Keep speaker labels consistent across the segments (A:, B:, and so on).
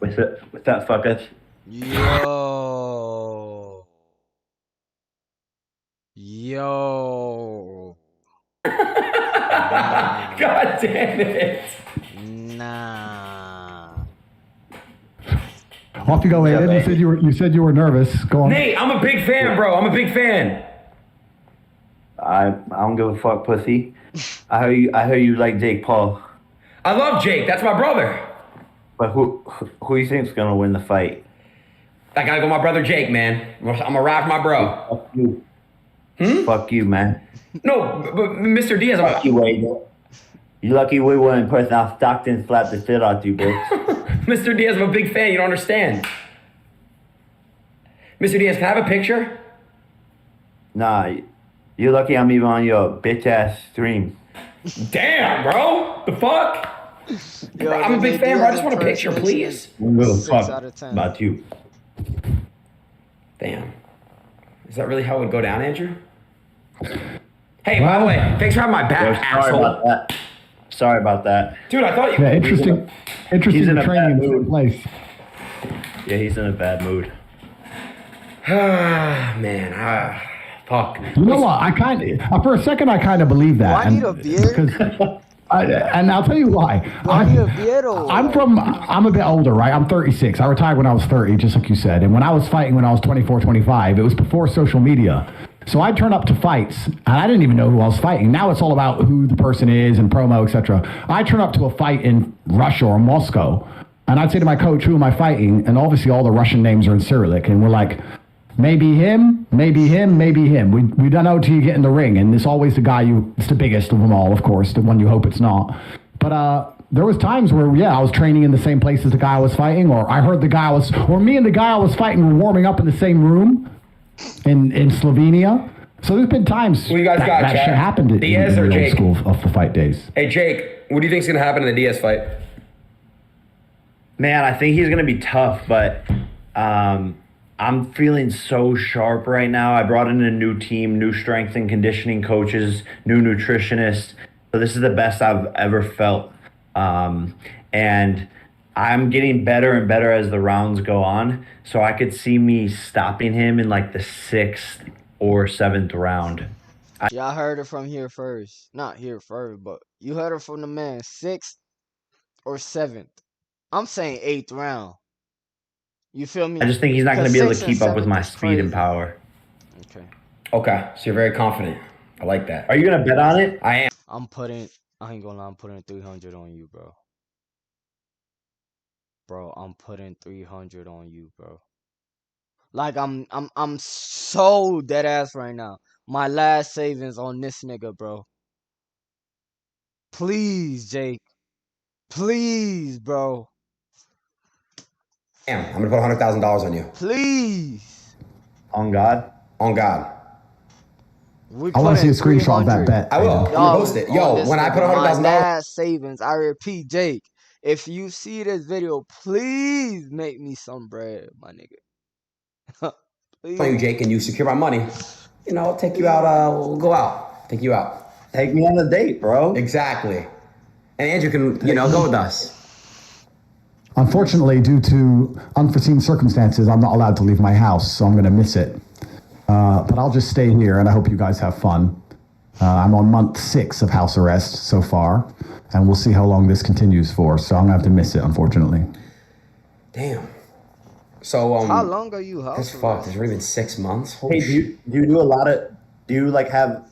A: What's that fucker?
B: Yo. Yo.
C: God damn it.
B: Nah.
D: Off you go, Adin. You said you were nervous. Go on.
C: Nate, I'm a big fan, bro. I'm a big fan.
A: I don't give a fuck, pussy. I heard you like Jake Paul.
C: I love Jake. That's my brother.
A: But who you think's gonna win the fight?
C: I gotta go my brother Jake, man. I'm gonna ride for my bro.
A: Fuck you. Fuck you, man.
C: No, but Mr. Diaz,
A: Fuck you, Wade. You lucky we were in person. Now Stockton slapped the shit out you, bitch.
C: Mr. Diaz, I'm a big fan. You don't understand. Mr. Diaz, can I have a picture?
A: Nah, you're lucky I'm even on your bitch ass stream.
C: Damn, bro. The fuck?
B: Yo,
C: Bro, I'm a big fan, bro. I just want a picture, please.
A: I'm gonna
B: 6
A: fuck
B: out of 10.
A: about you.
C: Damn. Is that really how it would go down, Andrew? Hey, by the way, thanks for having my back, asshole.
A: Sorry about that.
C: Dude, I thought you...
D: Yeah, interesting
A: He's in a
D: training
A: bad
D: in the same
A: mood.
D: place.
A: Yeah, he's in a bad mood.
C: Man, fuck.
D: You know what? For a second, I kind of believe that.
B: Do I need a beard?
D: And I'll tell you why.
B: Do I need a beard or
D: I'm a bit older, right? I'm 36. I retired when I was 30, just like you said. And when I was fighting when I was 24, 25, it was before social media. So I'd turn up to fights, and I didn't even know who I was fighting. Now it's all about who the person is and promo, etc. I turn up to a fight in Russia or Moscow, and I'd say to my coach, who am I fighting? And obviously all the Russian names are in Cyrillic, and we're like, maybe him, maybe him, maybe him. We don't know till you get in the ring, and it's always the guy it's the biggest of them all, of course, the one you hope it's not. But there was times where, I was training in the same place as the guy I was fighting, or I heard or me and the guy I was fighting were warming up in the same room in Slovenia. So there's been times
C: Who you guys got,
D: that
C: Chad?
D: shit happened in
C: Diaz
D: the
C: or
D: old
C: Jake?
D: school of the fight days.
C: Hey, Jake, what do you think's going to happen in the Diaz fight?
A: Man, I think he's gonna be tough, but I'm feeling so sharp right now. I brought in a new team, new strength and conditioning coaches, new nutritionists. So this is the best I've ever felt. And I'm getting better and better as the rounds go on. So I could see me stopping him in like the 6th or 7th round.
B: Y'all heard it from here first. Not here first, but you heard it from the man. 6th or 7th. I'm saying 8th round. You feel me?
A: I just think he's not going to be able to
B: 6th and
A: keep up with
B: 7th
A: my
B: is
A: speed
B: crazy.
A: and power.
B: Okay.
C: Okay, so you're very confident. I like that.
A: Are you going to bet on it?
C: I am.
B: I ain't gonna lie, I'm putting 300 on you, bro. Bro, I'm putting 300 on you, bro. Like I'm so dead ass right now. My last savings on this nigga, bro. Please, Jake. Please, bro.
C: Damn, I'm going to put $100,000 on you.
B: Please.
A: On God?
C: On God.
D: I want to see a screenshot of that
B: 300.
D: bet.
C: I will. I'm
D: Adin.
C: going to post it.
B: on
C: Yo,
B: this
C: when I
B: nigga,
C: put
B: my
C: $100,000...
B: last savings, I repeat, Jake, if you see this video, please make me some bread, my nigga. Please.
C: on you, Jake, and you secure my money, I'll take you out. We'll go out. Take you out.
A: Take me on a date, bro.
C: Exactly. And Andrew can, go with us.
D: Unfortunately, due to unforeseen circumstances, I'm not allowed to leave my house, so I'm going to miss it. But I'll just stay here, and I hope you guys have fun. I'm on month 6 of house arrest so far, and we'll see how long this continues for, so I'm going to have to miss it, unfortunately.
C: Damn. So,
B: How long are you house
C: That's
B: arrest?
C: fucked. It's already been 6 months. Holy
A: Hey, do you do a lot of, do you like have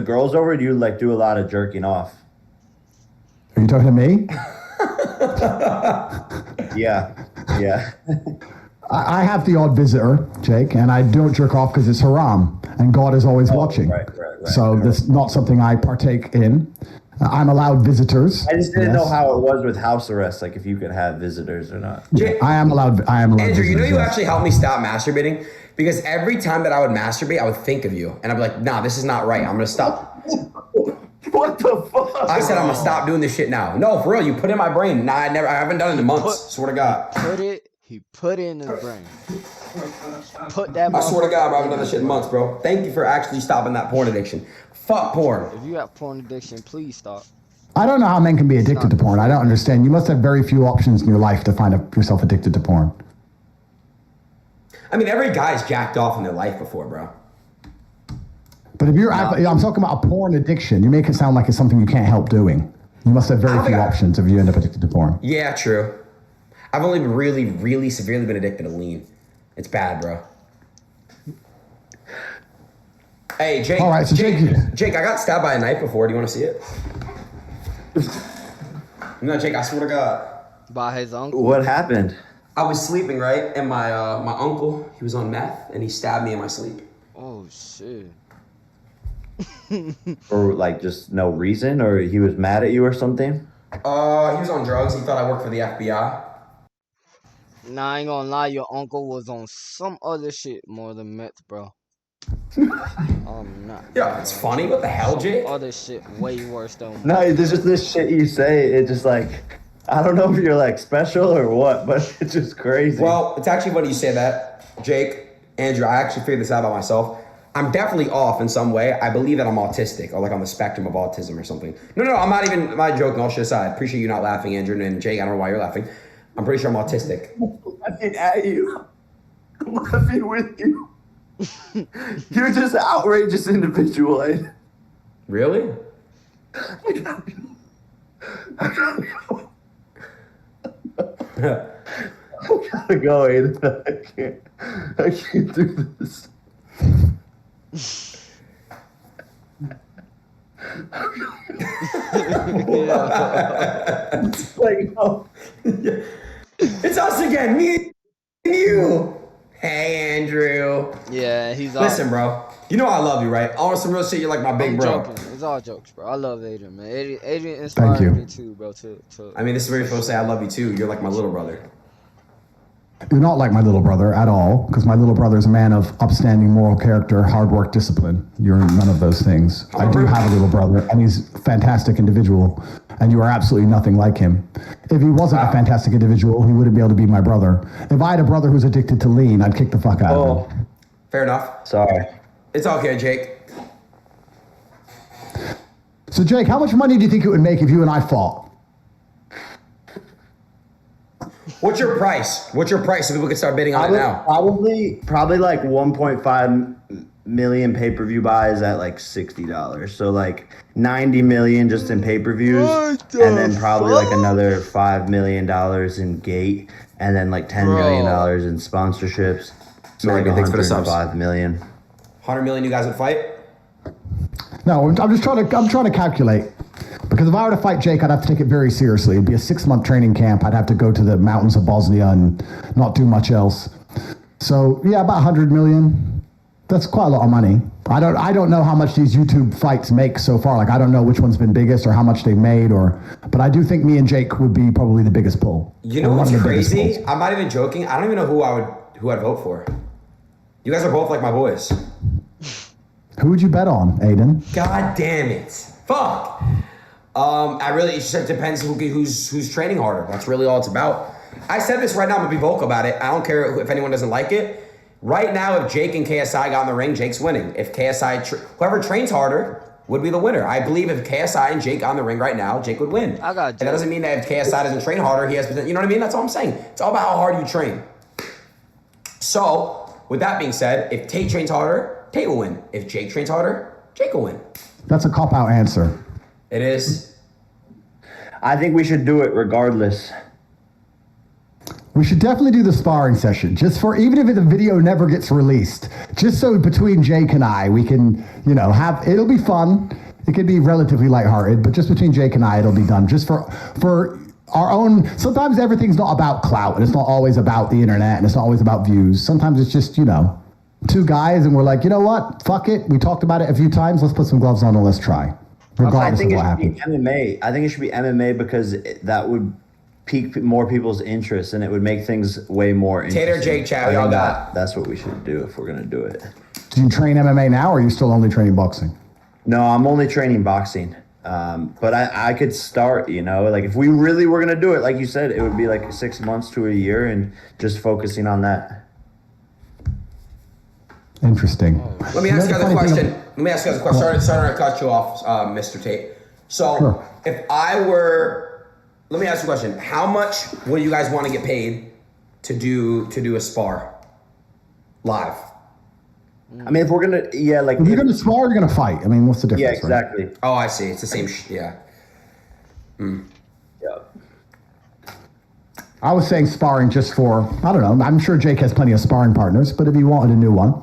A: girls over? Or do you like do a lot of jerking off?
D: Are you talking to me?
A: Yeah.
D: I have the odd visitor, Jake, and I don't jerk off because it's haram, and God is always watching.
A: Right.
D: So that's not something I partake in. I'm allowed visitors.
A: I just didn't
D: yes.
A: know how it was with house arrest, like if you could have visitors or not.
D: I am allowed.
C: Andrew,
D: visitors,
C: you
D: yes.
C: actually helped me stop masturbating because every time that I would masturbate, I would think of you. And I'd be like, nah, this is not right. I'm going to stop.
A: What the fuck?
C: I said, I'm going to stop doing this shit now. No, for real. You put it in my brain. Nah, I haven't done it in months. Swear to God.
B: He put it in his brain. Put that.
C: I swear to God, bro, I haven't done this shit in months, bro. Thank you for actually stopping that porn addiction. Fuck porn.
B: If you have porn addiction, please stop.
D: I don't know how men can be addicted to porn. I don't understand. You must have very few options in your life to find yourself addicted to porn.
C: I mean, every guy's jacked off in their life before, bro.
D: But if I'm talking about a porn addiction. You make it sound like it's something you can't help doing. You must have very few options if you end up addicted to porn.
C: Yeah, true. I've only really, really severely been addicted to lean. It's bad, bro. Hey, Jake.
D: All right, so
C: Jake, I got stabbed by a knife before. Do you want to see it? No, Jake, I swear to God.
B: By his uncle.
A: What happened?
C: I was sleeping, right? And my uncle, he was on meth, and he stabbed me in my sleep.
B: Oh, shit.
A: For like just no reason, or he was mad at you or something?
C: He was on drugs. He thought I worked for the FBI.
B: Nah, I ain't gonna lie, your uncle was on some other shit more than meth, bro. Not.
C: Yeah, it's funny. What the hell, Jake?
B: Other shit way worse though.
A: No, there's just this shit you say. It just like, I don't know if you're like special or what, but it's just crazy.
C: Well, it's actually funny you say that, Jake. Andrew, I actually figured this out about myself. I'm definitely off in some way. I believe that I'm autistic or like on the spectrum of autism or something. No, I'm not joking. All shit aside. Appreciate you not laughing, Andrew. And Jake, I don't know why you're laughing. I'm pretty sure I'm autistic.
A: I'm laughing at you. I'm laughing with you. You're just an outrageous individual.
C: Really?
A: I gotta go, Aiden. I can't do this. It's like, oh.
C: It's us again, me and you. Hey, Andrew.
B: Yeah, he's
C: Listen, bro. You know I love you, right? On some real shit, you're like my big bro.
B: Joking. It's all jokes, bro. I love Adin, man. Adin inspired me too, bro.
C: I mean, this is where you're supposed to say I love you too. You're like my little brother.
D: You're not like my little brother at all, because my little brother is a man of upstanding moral character, hard work, discipline. You're none of those things. I do have a little brother, and he's a fantastic individual, and you are absolutely nothing like him. If he wasn't a fantastic individual, he wouldn't be able to be my brother. If I had a brother who's addicted to lean, I'd kick the fuck out of him.
C: Fair enough.
A: Sorry.
C: It's okay, Jake.
D: So, Jake, how much money do you think it would make if you and I fought?
C: What's your price? What's your price so people can start bidding on it now?
A: Probably like 1.5 million pay-per-view buys at like $60. So like 90 million just in pay-per-views, and then probably like another $5 million in gate, and then like $10 million in sponsorships. So like
C: thanks for the subs.
A: 105 million.
C: 100 million you guys would fight?
D: No, I'm trying to calculate. Because if I were to fight Jake, I'd have to take it very seriously. It'd be a 6-month training camp. I'd have to go to the mountains of Bosnia and not do much else. So yeah, about 100 million. That's quite a lot of money. I don't know how much these YouTube fights make so far. Like I don't know which one's been biggest or how much they made, but I do think me and Jake would be probably the biggest pull.
C: You know what's crazy? I'm not even joking. I don't even know who I'd vote for. You guys are both like my boys.
D: Who would you bet on, Adin?
C: God damn it! Fuck. It just depends who's training harder. That's really all it's about. I said this right now. I'm gonna be vocal about it. I don't care if anyone doesn't like it. Right now, if Jake and KSI got in the ring, Jake's winning. If KSI, whoever trains harder would be the winner. I believe if KSI and Jake got in the ring right now, Jake would win.
B: I got Jake.
C: And that doesn't mean that if KSI doesn't train harder, he has to. You know what I mean? That's all I'm saying. It's all about how hard you train. So, with that being said, if Tate trains harder, Tate will win. If Jake trains harder, Jake will win.
D: That's a cop-out answer.
C: It is.
A: I think we should do it regardless.
D: We should definitely do the sparring session, even if the video never gets released, just so between Jake and I, we can, it'll be fun. It could be relatively lighthearted, but just between Jake and I, it'll be done just for our own. Sometimes everything's not about clout, and it's not always about the internet, and it's not always about views. Sometimes it's just, two guys, and we're like, you know what? Fuck it. We talked about it a few times. Let's put some gloves on and let's try. Regardless of what happens.
A: I think it should be MMA because that would pique more people's interest and it would make things way more interesting.
C: Tate or Jake, chat, we all got.
A: That's what we should do if we're gonna do it.
D: Do you train MMA now, or are you still only training boxing?
A: No, I'm only training boxing. But I could start, like if we really were gonna do it, like you said, it would be like 6 months to a year and just focusing on that.
D: Interesting.
C: Let me ask you guys a question. Sorry to cut you off, Mr. Tate. So, if I were, let me ask you a question. How much would you guys want to get paid to do a spar live?
A: I mean, if we're gonna, like
D: If you're going to spar, you're going to fight. I mean, what's the difference?
A: yeah, exactly.
D: Right?
C: Oh, I see. It's the same. Yeah.
A: Yeah.
D: I was saying sparring just for, I don't know. I'm sure Jake has plenty of sparring partners, but if he wanted a new one,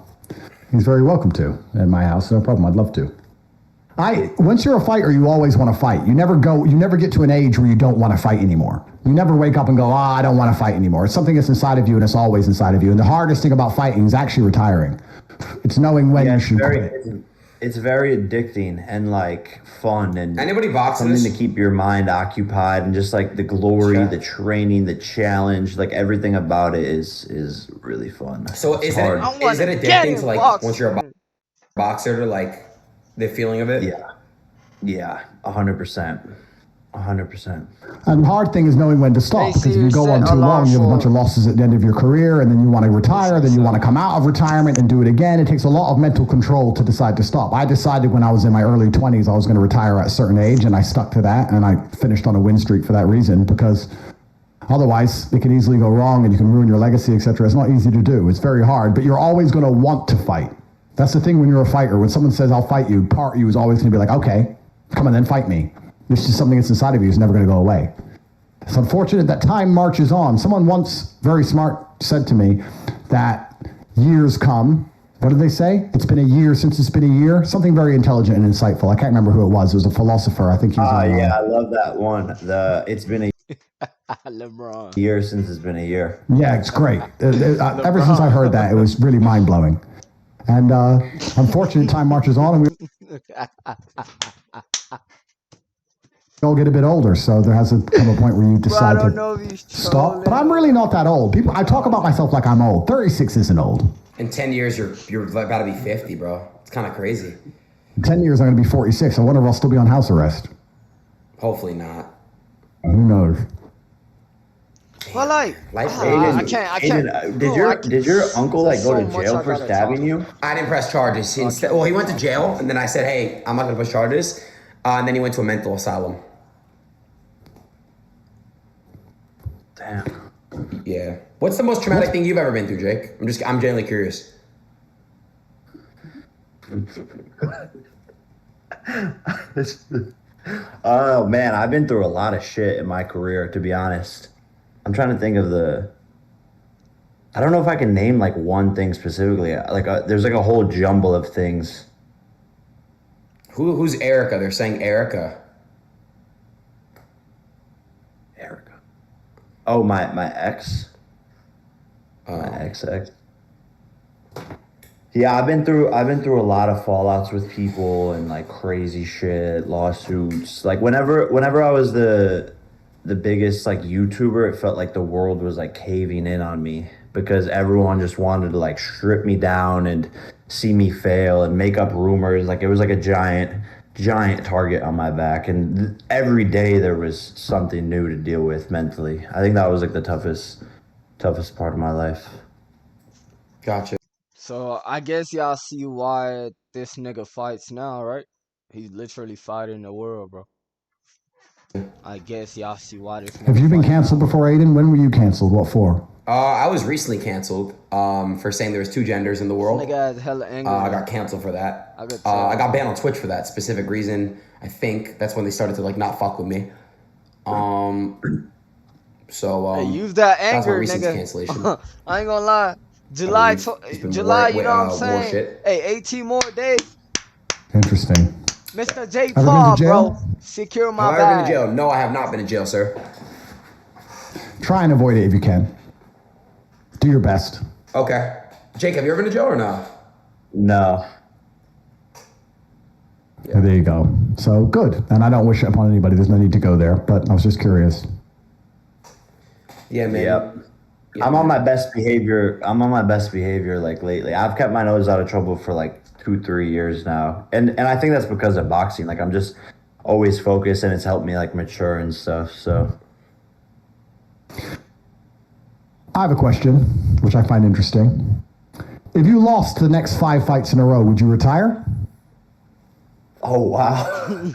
D: he's very welcome to at my house. No problem. I'd love to. Once you're a fighter, you always want to fight. You never get to an age where you don't want to fight anymore. You never wake up and go, I don't want to fight anymore. It's something that's inside of you, and it's always inside of you. And the hardest thing about fighting is actually retiring. It's knowing when you should quit.
A: It's very addicting and like fun and
C: Anybody boxes?
A: something to keep your mind occupied and just like the glory,
C: Sure.
A: the training, the challenge, like everything about it is really fun.
C: So
A: It's
C: is
A: hard.
C: it addicting to like once you're a boxer to like the feeling of it?
A: Yeah, 100%. 100%.
D: And the hard thing is knowing when to stop, because if you go on too long, you have a bunch of losses at the end of your career, and then you want to retire, then you want to come out of retirement and do it again. It takes a lot of mental control to decide to stop. I decided when I was in my early 20s I was going to retire at a certain age, and I stuck to that, and I finished on a win streak for that reason, because otherwise it can easily go wrong and you can ruin your legacy, etc. It's not easy to do. It's very hard, but you're always going to want to fight. That's the thing when you're a fighter. When someone says, I'll fight you, part of you is always going to be like, okay, come on then, fight me. It's just something that's inside of you. It's never going to go away. It's unfortunate that time marches on. Someone once, very smart, said to me that years come. What did they say? It's been a year since it's been a year. Something very intelligent and insightful. I can't remember who it was. It was a philosopher. I think he was
A: Yeah, I love that one. It's been
B: LeBron.
A: a year since it's been a year.
D: Yeah, it's great. Ever since I heard that, it was really mind-blowing. And unfortunately, time marches on, and we all get a bit older, so there has to come a point where you decide to stop. But I'm really not that old. I talk about myself like I'm old. 36 isn't old.
C: In 10 years, you're about to be 50, bro. It's kind of crazy.
D: In 10 years, I'm going to be 46. I wonder if I'll still be on house arrest.
C: Hopefully not.
D: Who knows?
B: Well, like,
C: Life
B: I can't.
A: Did your uncle like go to jail for stabbing you?
C: I didn't press charges. Instead, well, he went to jail, and then I said, hey, I'm not going to press charges. And then he went to a mental asylum.
A: Damn.
C: Yeah. What's the most traumatic thing you've ever been through, Jake? I'm genuinely curious.
A: Oh man, I've been through a lot of shit in my career, to be honest. I'm trying to think of I don't know if I can name like one thing specifically. There's like a whole jumble of things.
C: Who's Erica? They're saying Erica.
A: Erica. Oh, my ex. My ex. Yeah, I've been through a lot of fallouts with people and like crazy shit, lawsuits. Like whenever I was the biggest like YouTuber, it felt like the world was like caving in on me because everyone just wanted to like strip me down and see me fail and make up rumors. Like it was like a giant target on my back, and every day there was something new to deal with mentally. I think that was like the toughest part of my life.
C: Gotcha.
B: So I guess y'all see why this nigga fights now, right? He's literally fighting the world, bro. I guess y'all see why this nigga
D: Have you been
B: fights
D: canceled
B: now.
D: before, Adin? When were you canceled? What for?
C: I was recently canceled for saying there was two genders in the world.
B: Nigga has hella anger.
C: I got canceled for that.
B: I could tell.
C: I got banned on Twitch for that specific reason. I think that's when they started to like not fuck with me.
B: Hey, use that
C: that's my
B: anger,
C: recent
B: nigga.
C: cancellation.
B: I ain't gonna lie. July,
C: It's been
B: July, you know what I'm
C: war
B: saying?
C: shit.
B: Hey, 18 more days.
D: Interesting.
B: Mr. J.
D: Ever been to
B: Paul,
D: jail?
B: bro. Secure my
C: Have I ever been
B: bag.
C: to jail? No, I have not been to jail, sir.
D: Try and avoid it if you can. Do your best.
C: Okay. Jake, have you ever been to jail or not?
A: No.
D: There you go. So good. And I don't wish it upon anybody. There's no need to go there, but I was just curious.
C: Yeah, man.
A: Yep.
C: Yeah,
A: I'm on
C: man.
A: my best behavior. Like lately. I've kept my nose out of trouble for like 2-3 years now, and I think that's because of boxing. Like I'm just always focused, and it's helped me like mature and stuff. So
D: I have a question, which I find interesting. If you lost the next 5 fights in a row, would you retire?
A: oh wow.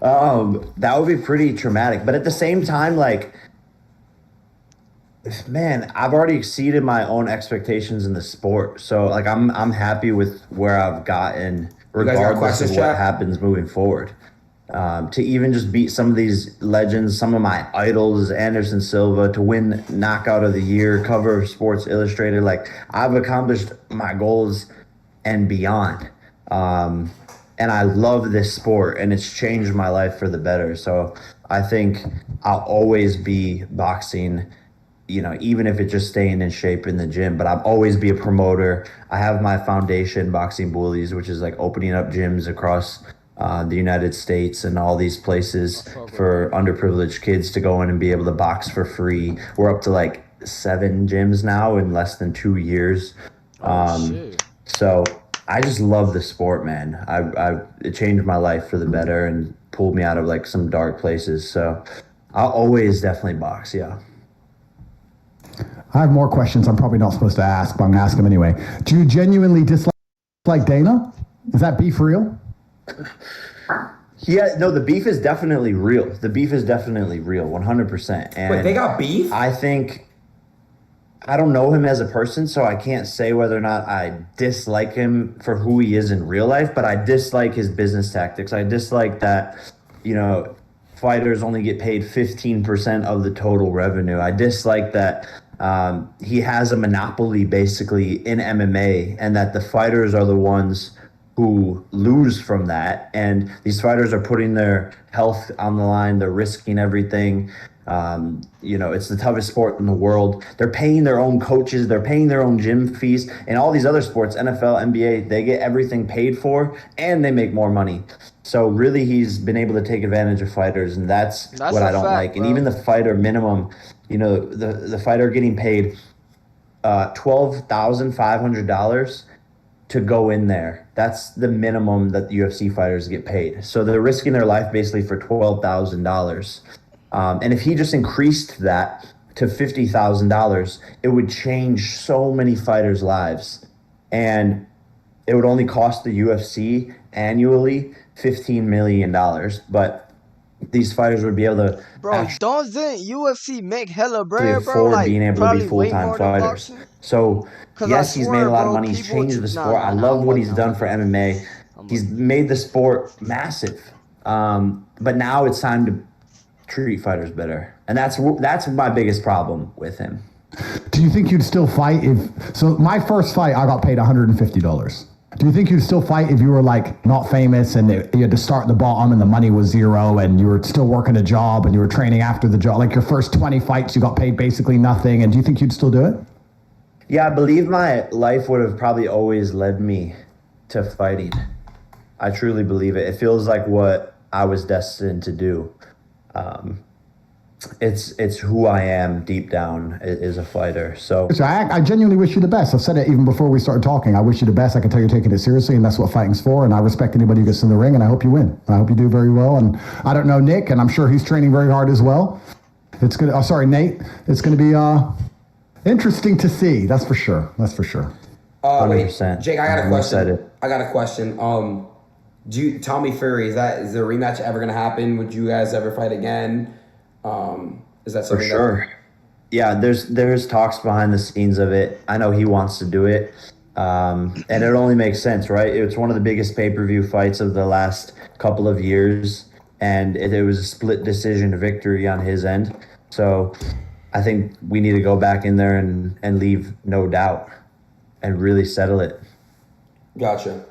A: That would be pretty traumatic. But at the same time, like, man, I've already exceeded my own expectations in the sport. So like I'm happy with where I've gotten,
C: guys got
A: regardless
C: questions,
A: of what
C: chat?
A: happens moving forward. To even just beat some of these legends, some of my idols, Anderson Silva, to win knockout of the year, cover of Sports Illustrated, like I've accomplished my goals and beyond. And I love this sport, and it's changed my life for the better. So I think I'll always be boxing, you know, even if it's just staying in shape in the gym, but I'll always be a promoter. I have my foundation, Boxing Bullies, which is like opening up gyms across the United States and all these places for underprivileged kids to go in and be able to box for free. We're up to like 7 gyms now in less than 2 years.
B: Shit.
A: So I just love the sport, man. It changed my life for the better and pulled me out of like some dark places. So I'll always definitely box. Yeah.
D: I have more questions I'm probably not supposed to ask, but I'm going to ask them anyway. Do you genuinely dislike Dana? Is that beef real?
A: Yeah, no, the beef is definitely real. The beef is definitely real, 100%. And
C: Wait, they got beef?
A: I think I don't know him as a person, so I can't say whether or not I dislike him for who he is in real life, but I dislike his business tactics. I dislike that, you know, fighters only get paid 15% of the total revenue. I dislike that he has a monopoly basically in MMA, and that the fighters are the ones who lose from that. And these fighters are putting their health on the line. They're risking everything. You know, it's the toughest sport in the world. They're paying their own coaches. They're paying their own gym fees. And all these other sports, NFL, NBA, they get everything paid for and they make more money. So really, he's been able to take advantage of fighters, and that's what I don't like. And even the fighter minimum, you know, the fighter getting paid $12,500 to go in there. That's the minimum that UFC fighters get paid. So they're risking their life basically for $12,000. And if he just increased that to $50,000, it would change so many fighters' lives. And it would only cost the UFC annually $15 million. But these fighters would be able to
B: Bro, doesn't UFC make hella bread, bro?
A: afford
B: Like,
A: being able to
B: probably
A: be
B: way
A: full-time
B: more than
A: fighters.
B: boxing.
A: So,
B: 'Cause
A: yes,
B: I
A: he's
B: swear,
A: made a lot of
B: bro,
A: money. He's
B: people
A: changed the
B: nah,
A: sport. I
B: nah,
A: love
B: I'm
A: what
B: bugging,
A: he's
B: I'm
A: done
B: bugging.
A: for MMA. He's made the sport massive. But now it's time to treat fighters better. And that's my biggest problem with him.
D: Do you think you'd still fight if... So my first fight, I got paid $150. Do you think you'd still fight if you were like not famous and you had to start at the bottom and the money was zero and you were still working a job and you were training after the job? Like your first 20 fights, you got paid basically nothing. And do you think you'd still do it?
A: Yeah, I believe my life would have probably always led me to fighting. I truly believe it. It feels like what I was destined to do. It's who I am deep down is a fighter. So
D: I genuinely wish you the best. I've said it even before we started talking. I wish you the best. I can tell you're taking it seriously, and that's what fighting's for. And I respect anybody who gets in the ring, and I hope you win. I hope you do very well. And I don't know Nick, and I'm sure he's training very hard as well. It's gonna. Oh, sorry, Nate. It's gonna be interesting to see. That's for sure. That's for sure.
A: 100%.
C: Wait, Jake, I got a
A: I'm
C: question.
A: excited.
C: I got a question. Tommy Fury, is the rematch ever gonna happen? Would you guys ever fight again? Is that
A: For
C: something
A: sure. Yeah, there's talks behind the scenes of it. I know he wants to do it. And it only makes sense, right? It's one of the biggest pay-per-view fights of the last couple of years, and it was a split decision victory on his end. So I think we need to go back in there and leave no doubt and really settle it.
C: Gotcha.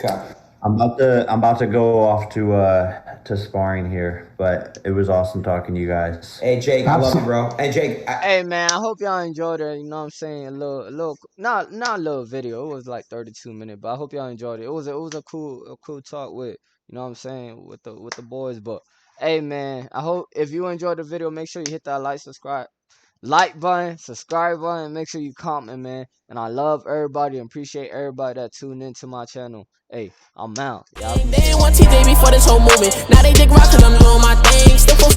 C: Okay.
A: I'm about to go off to sparring here, but it was awesome talking to you guys.
C: Hey, Jake, I love you, bro. Hey, Jake.
B: Hey man, I hope y'all enjoyed it. You know what I'm saying? A little, not a little video. It was like 32 minutes, but I hope y'all enjoyed it. It was a cool talk with, you know what I'm saying, with the boys. But hey man, I hope if you enjoyed the video, make sure you hit that like button, subscribe button, make sure you comment, man. And I love everybody and appreciate everybody that tuned into my channel. Hey, I'm out. Y'all be
E: They ain't want TJ before this whole movement. Now they dig rock cause I'm doing my thing. Still